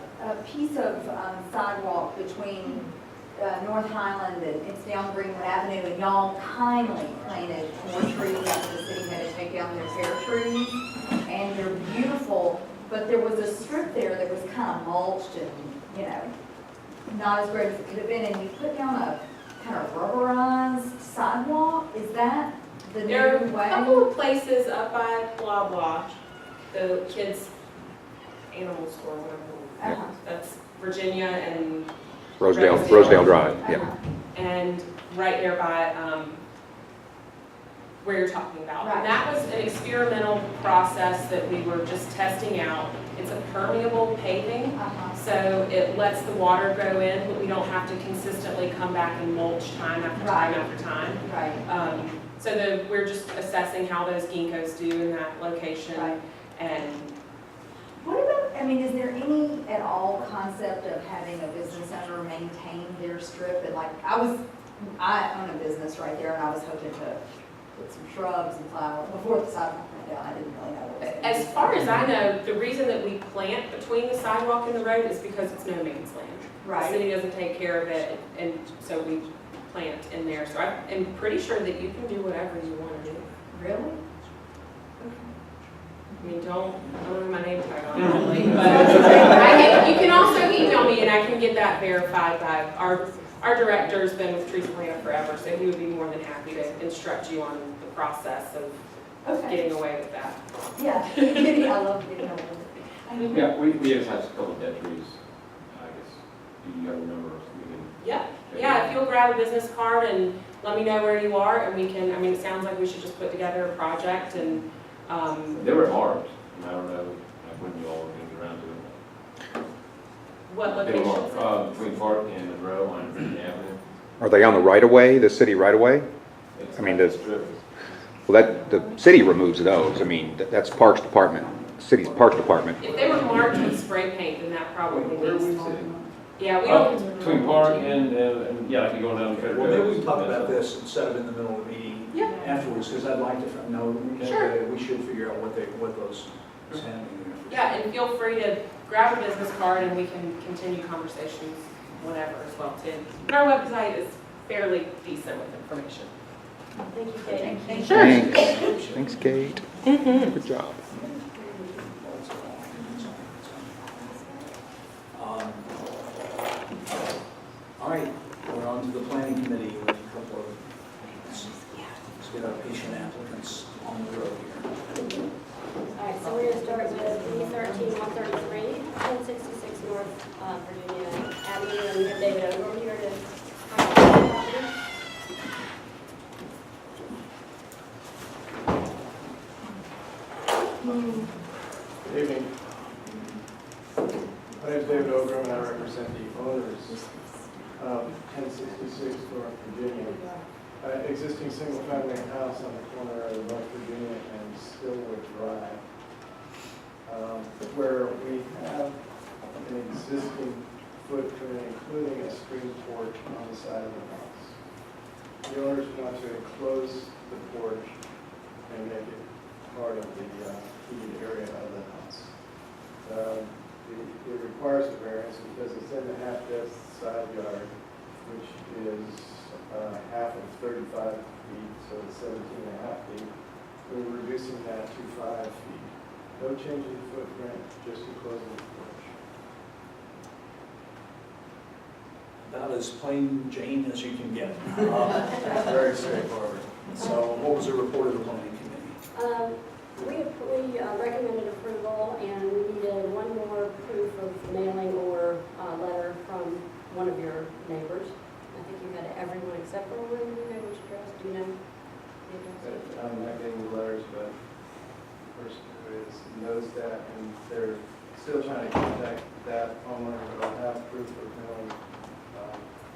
piece of sidewalk between North Highland and it's down Greenwood Avenue, and y'all kindly planted more trees after the city had to take down their pear trees, and they're beautiful, but there was a strip there that was kind of mulched and, not as great as it could have been, and you put down a kind of rubberized sidewalk. Is that the new way? There are a couple of places up by Blah Blah, the kids' animal store, whatever. That's Virginia and Rosedale Drive, yeah. And right there by where you're talking about. Right. And that was an experimental process that we were just testing out. It's a permeable paving, so it lets the water go in, but we don't have to consistently come back and mulch time after time after time. Right. So we're just assessing how those ginkgos do in that location. Right. And what about, is there any at all concept of having a business owner maintain their strip? And I own a business right there, and I was hoping to put some shrubs and flowers before the sidewalk went down. I didn't really know what was going on. As far as I know, the reason that we plant between the sidewalk and the road is because it's no man's land. Right. The city doesn't take care of it, and so we plant in there. So I'm pretty sure that you can do whatever you want to do. Really? Don't have my name tag on it, but you can also email me and I can get that verified by our director's been with Trees Atlanta forever, so he would be more than happy to instruct you on the process of getting away with that. Yeah, I love getting away with it. Yeah, we just have a couple of dead trees, I guess. Do you have a number? Yeah, if you'll grab a business card and let me know where you are, and we can, it sounds like we should just put together a project and They were marked, and I don't know when you all were going to get around to it. what They were locations? marked between Park and Monroe on Virginia Avenue. Are they on the right-of-way, the city right-of-way? It's The city removes those. That's Parks Department, city's Parks Department. If they were marked with spray paint, then that probably Where needs. we sitting? Yeah, we don't. Between Park and like you going down the Federal. Well, maybe we can talk about this instead of in the middle of the meeting Yeah. afterwards, because I'd like to know, Sure. we should figure out what those is happening there. Yeah, and feel free to grab a business card and we can continue conversations whenever as well too. And our website is fairly decent with information. Thank you, Kate. Thanks, Kate. Good job. 1066 North Virginia Avenue, and we have David Ogle here to talk about the property. Good evening. My name is David Ogram, and I represent the owners of 1066 North Virginia, existing single-family house on the corner of North Virginia and Stillwood Drive, where we have an existing footprint, including a screen porch on the side of the house. The owners want to enclose the porch and make it part of the heated area of the house. It requires a variance because it's in the half-deck side yard, which is half of 35 feet, so it's 17.5 feet. We're reducing that to 5 feet. No change in the footprint, just enclosing the porch. About as plain Jane as you can get. Very straightforward. So what was the report of the planning committee? We recommended approval, and we needed one more proof of mailing or letter from one of your neighbors. I think you had everyone except for one of your neighbors address. Do you know the address? I'm not getting the letters, but the person who knows that, and they're still trying to contact that homeowner, but I'll have proof of mailing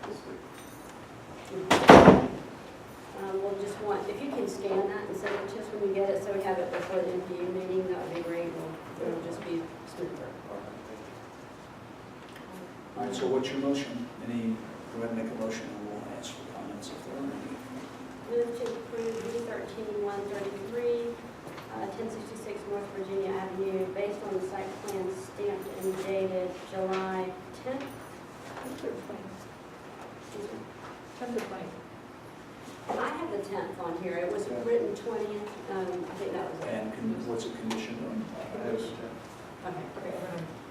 this week. We'll just want, if you can scan that and send it to us when you get it, so we have it before the MPU meeting, that would be great. It'll just be smoother. All right, so what's your motion? Go ahead and make a motion, and we'll ask for comments if there are any. Move to approve B13-133, 1066 North Virginia Avenue, based on the site plan stamped and dated July 10th. Excuse me. 10th or 20th. I have the 10th on here. It was written 20th. I think that was it. And what's it conditioned on? Okay.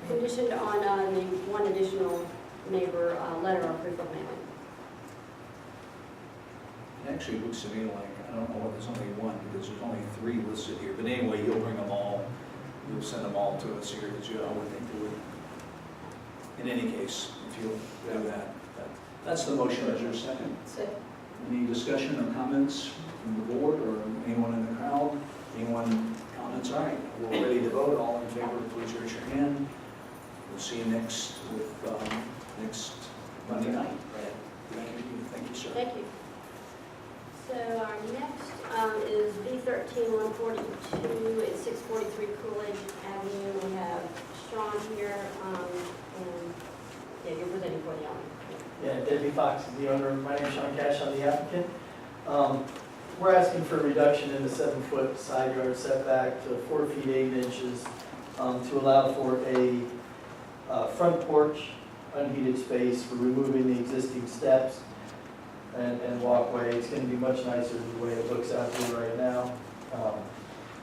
Conditioned on the one additional neighbor letter of proof of mailing. It actually looks to me like, I don't know why there's only one, because there's only 3 listed here. But anyway, you'll bring them all, you'll send them all to us here, because I would think you would. In any case, if you'll do that. That's the motion. Is there a second? Second. Any discussion or comments from the board or anyone in the crowd? Anyone comments? All right, we're ready to vote. All in favor, please raise your hand. We'll see you next Monday night. Thank you, sir. Thank you. So our next is B13-142 at 643 Coolidge Avenue. We have Sean here, and you're presenting for the owner. Yeah, Debbie Fox is the owner. My name is Sean Cash, I'm the applicant. We're asking for a reduction in the 7-foot side yard setback to 4 feet 8 inches to allow for a front porch, unheated space. We're removing the existing steps and walkway. It's going to be much nicer than the way it looks out there right now.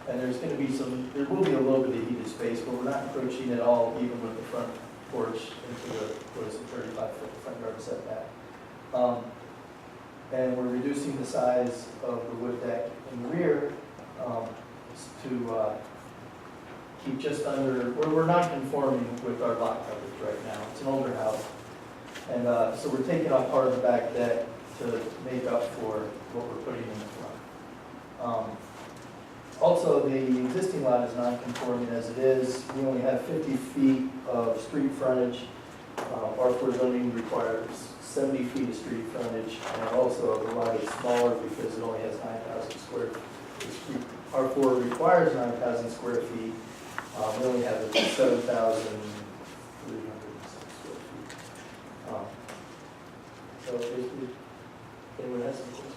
And there's going to be there will be a little bit of heated space, but we're not encroaching at all, even with the front porch into the 35-foot front yard setback. And we're reducing the size of the wood deck in the rear to keep just under, we're not conforming with our lot coverage right now. It's an older house. And so we're taking off part of the back deck to make up for what we're putting in the front. Also, the existing lot is non-conforming as it is. We only have 50 feet of street frontage. R4 zoning requires 70 feet of street frontage, and also the lot is smaller because it only has 9,000 square feet. R4 requires 9,000 square feet. We only have 7,306 square feet. So basically, anyone has some questions?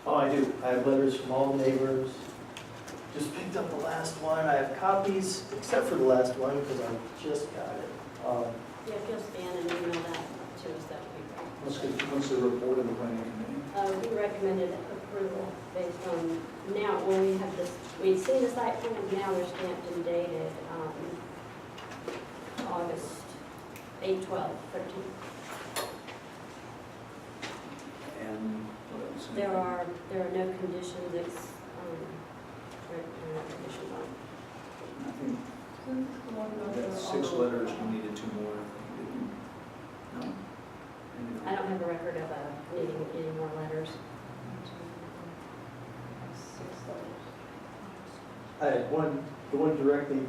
Oh, I do. I have letters from all the neighbors. Just picked up the last one. I have copies, except for the last one, because I just got it. Yeah, if you'll scan and email that to us, that would be great. What's the report of the planning committee? We recommended approval based on, now, when we have this, we'd seen the site plan, now they're stamped and dated August 8, 12, 13. And what else? There are no conditions. It's recommendations on. I think we got 6 letters, we needed 2 more. No? I don't have a record of needing any more letters. I had the one directly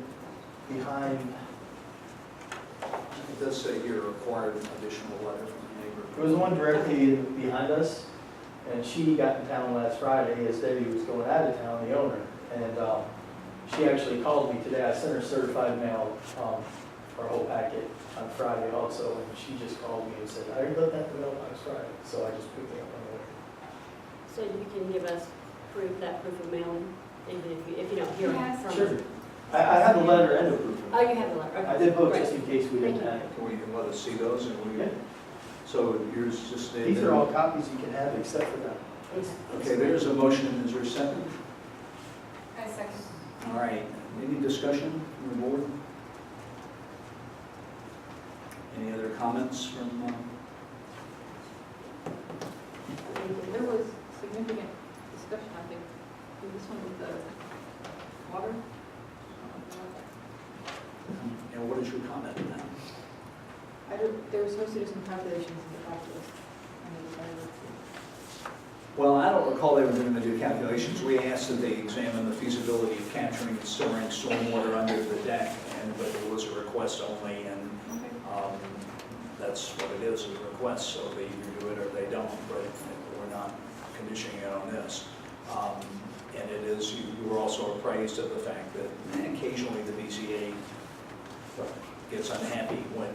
behind, It does say here required additional letter from the neighbor. there was one directly behind us, and she got in town last Friday as Debbie was going out of town, the owner. And she actually called me today. I sent her certified mail, our whole packet on Friday also, and she just called me and said, I already left that in the mailbox Friday, so I just picked it up on the way. So you can give us that proof of mailing, even if you don't hear Yes. from Sure. us. I have the letter and the proof. Oh, you have the letter, okay. I did both Great. just in case we didn't Thank you. have it. Can we let us see those? And we, Yeah. So yours just stated. These are all copies you can have except for that. Okay, there's a motion. Is there a second? I second. All right. Any discussion from the board? Any other comments from? There was significant discussion, I think, in this one with the water. And what is your comment on that? They were supposed to do some calculations in the calculus. Well, I don't recall they were going to do calculations. We asked that they examine the feasibility of capturing and storing stormwater under the deck, but it was a request only, and that's what it is, a request, so they either do it or they don't, but we're not conditioning it on this. And it is, you were also appraised of the fact that occasionally the VCA gets unhappy when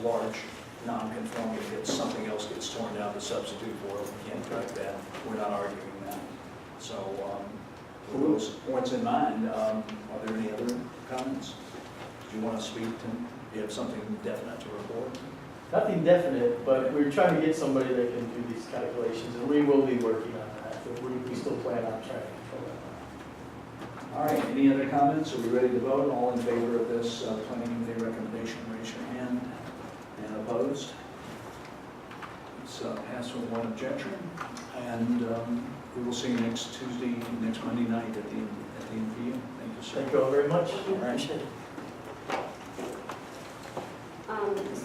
large non-conforming gets, something else gets torn down to substitute for it. We can't correct that. We're not arguing that. So with those points in mind, are there any other comments? Do you want to speak to, do you have something definite to report? Nothing definite, but we're trying to get somebody that can do these calculations, and we will be working on that. But we still plan on trying to control that. All right, any other comments? Are we ready to vote? All in favor of this planning committee recommendation, raise your hand. And opposed? It's passed with 1 objection. And we will see you next Tuesday, next Monday night at the NPU. Thank you, sir. Thank you all very much. All right.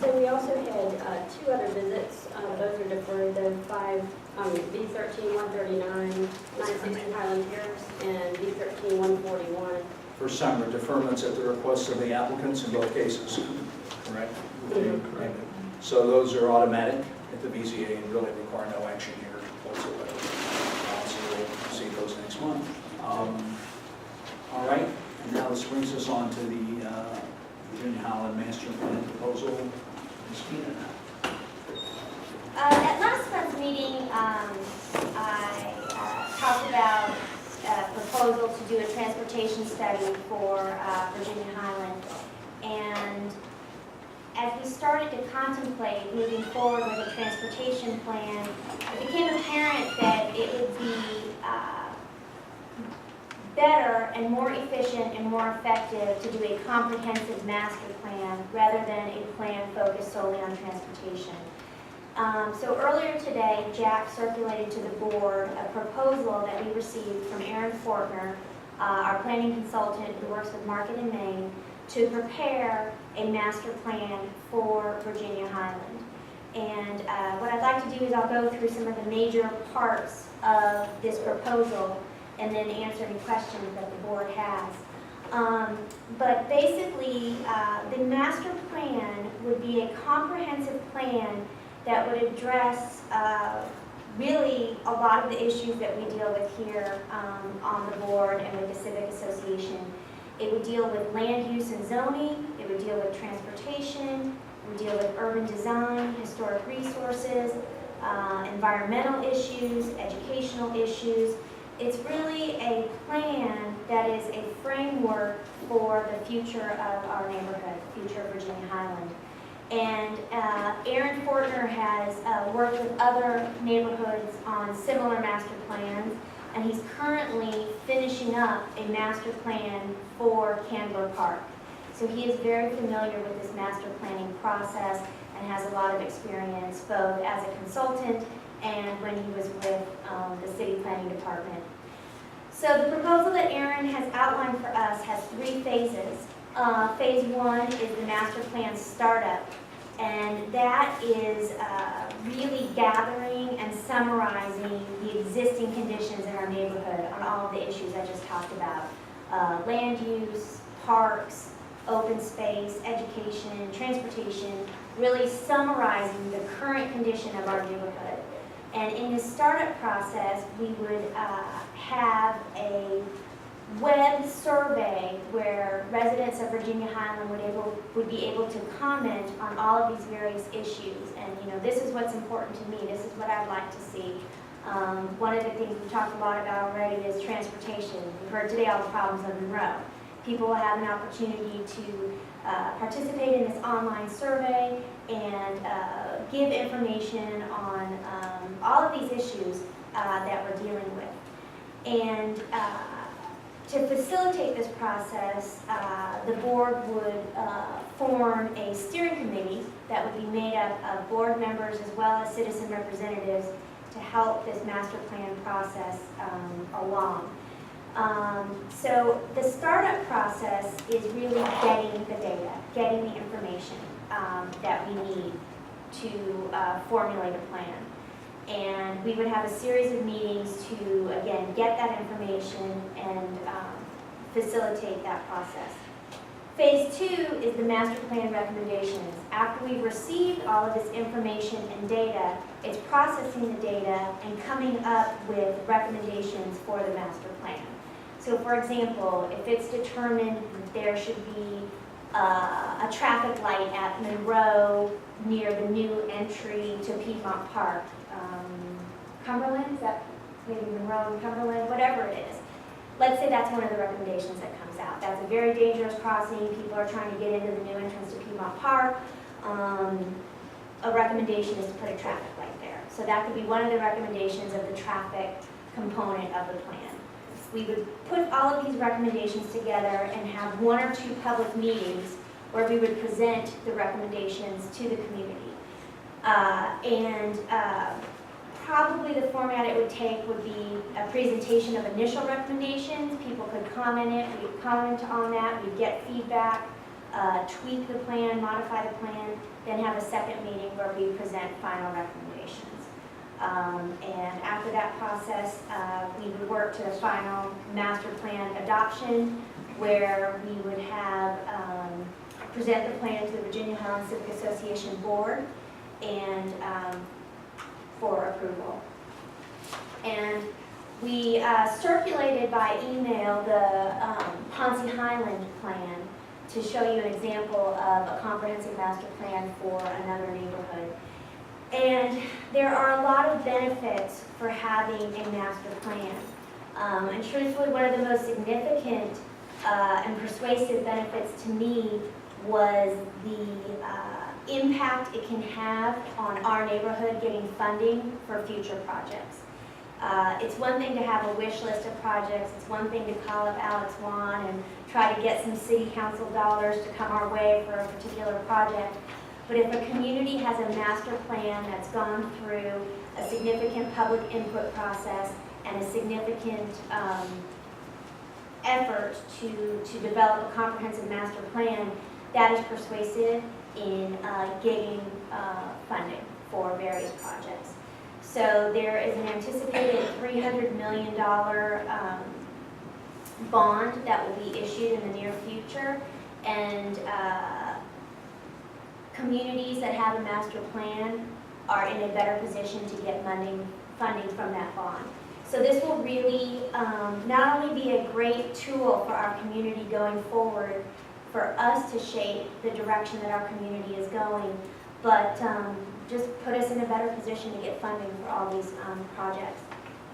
So we also had 2 other visits. Those are deferred. The B13 139, 960 Highland Terrace, and B13 141. First time for deferments at the request of the applicants in both cases, correct? Correct. So those are automatic at the BZA and really require no action here whatsoever. So we'll see those next month. All right, and now this brings us on to the Virginia-Highland Master Plan proposal. Ms. Keenan. At last month's meeting, I talked about a proposal to do a transportation study for Virginia-Highland. And as we started to contemplate moving forward with a transportation plan, it became apparent that it would be better and more efficient and more effective to do a comprehensive master plan rather than a plan focused solely on transportation. So earlier today, Jack circulated to the board a proposal that we received from Aaron Fortner, our planning consultant who works with Market and Maine, to prepare a master plan for Virginia-Highland. And what I'd like to do is I'll go through some of the major parts of this proposal and then answer any questions that the board has. But basically, the master plan would be a comprehensive plan that would address really a lot of the issues that we deal with here on the board and with the Civic Association. It would deal with land use and zoning, it would deal with transportation, it would deal with urban design, historic resources, environmental issues, educational issues. It's really a plan that is a framework for the future of our neighborhood, the future of Virginia-Highland. And Aaron Fortner has worked with other neighborhoods on similar master plans, and he's currently finishing up a master plan for Candler Park. So he is very familiar with this master planning process and has a lot of experience both as a consultant and when he was with the city planning department. So the proposal that Aaron has outlined for us has 3 phases. Phase 1 is the master plan startup, and that is really gathering and summarizing the existing conditions in our neighborhood on all of the issues I just talked about. Land use, parks, open space, education, transportation, really summarizing the current condition of our neighborhood. And in this startup process, we would have a web survey where residents of Virginia-Highland would be able to comment on all of these various issues. And this is what's important to me. This is what I'd like to see. One of the things we've talked a lot about already is transportation. We've heard today all the problems of Monroe. People will have an opportunity to participate in this online survey and give information on all of these issues that we're dealing with. And to facilitate this process, the board would form a steering committee that would be made up of board members as well as citizen representatives to help this master plan process along. So the startup process is really getting the data, getting the information that we need to formulate a plan. And we would have a series of meetings to, again, get that information and facilitate that process. Phase 2 is the master plan recommendations. After we've received all of this information and data, it's processing the data and coming up with recommendations for the master plan. So for example, if it's determined that there should be a traffic light at Monroe near the new entry to Piedmont Park, Cumberland, is that maybe Monroe and Cumberland, whatever it is. Let's say that's one of the recommendations that comes out. That's a very dangerous crossing. People are trying to get into the new entrance to Piedmont Park. A recommendation is to put a traffic light there. So that could be one of the recommendations of the traffic component of the plan. We would put all of these recommendations together and have 1 or 2 public meetings where we would present the recommendations to the community. Probably the format it would take would be a presentation of initial recommendations. People could comment on that, we'd get feedback, tweak the plan, modify the plan, then have a second meeting where we present final recommendations. And after that process, we would work to the final master plan adoption, where we would have present the plan to the Virginia-Highland Civic Association Board and for approval. And we circulated by email the Highland plan to show you an example of a comprehensive master plan for another neighborhood. And there are a lot of benefits for having a master plan. And truthfully, one of the most significant and persuasive benefits to me was the impact it can have on our neighborhood getting funding for future projects. It's one thing to have a wish list of projects. It's one thing to call up Alex Wan and try to get some city council dollars to come our way for a particular project. But if a community has a master plan that's gone through a significant public input process and a significant effort to develop a comprehensive master plan, that is persuasive in getting funding for various projects. So there is an anticipated $300 million bond that will be issued in the near future, and communities that have a master plan are in a better position to get funding from that bond. So this will really not only be a great tool for our community going forward, for us to shape the direction that our community is going, but just put us in a better position to get funding for all these projects.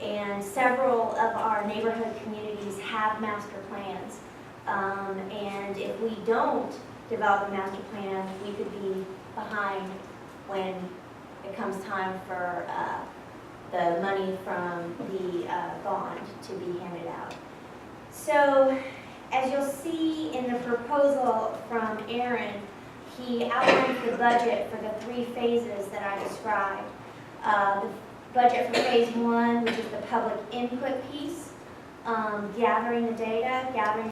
And several of our neighborhood communities have master plans. And if we don't develop a master plan, we could be behind when it comes time for the money from the bond to be handed out. So, as you'll see in the proposal from Aaron, he outlined the budget for the 3 phases that I described. The budget for phase 1, which is the public input piece, gathering the data, gathering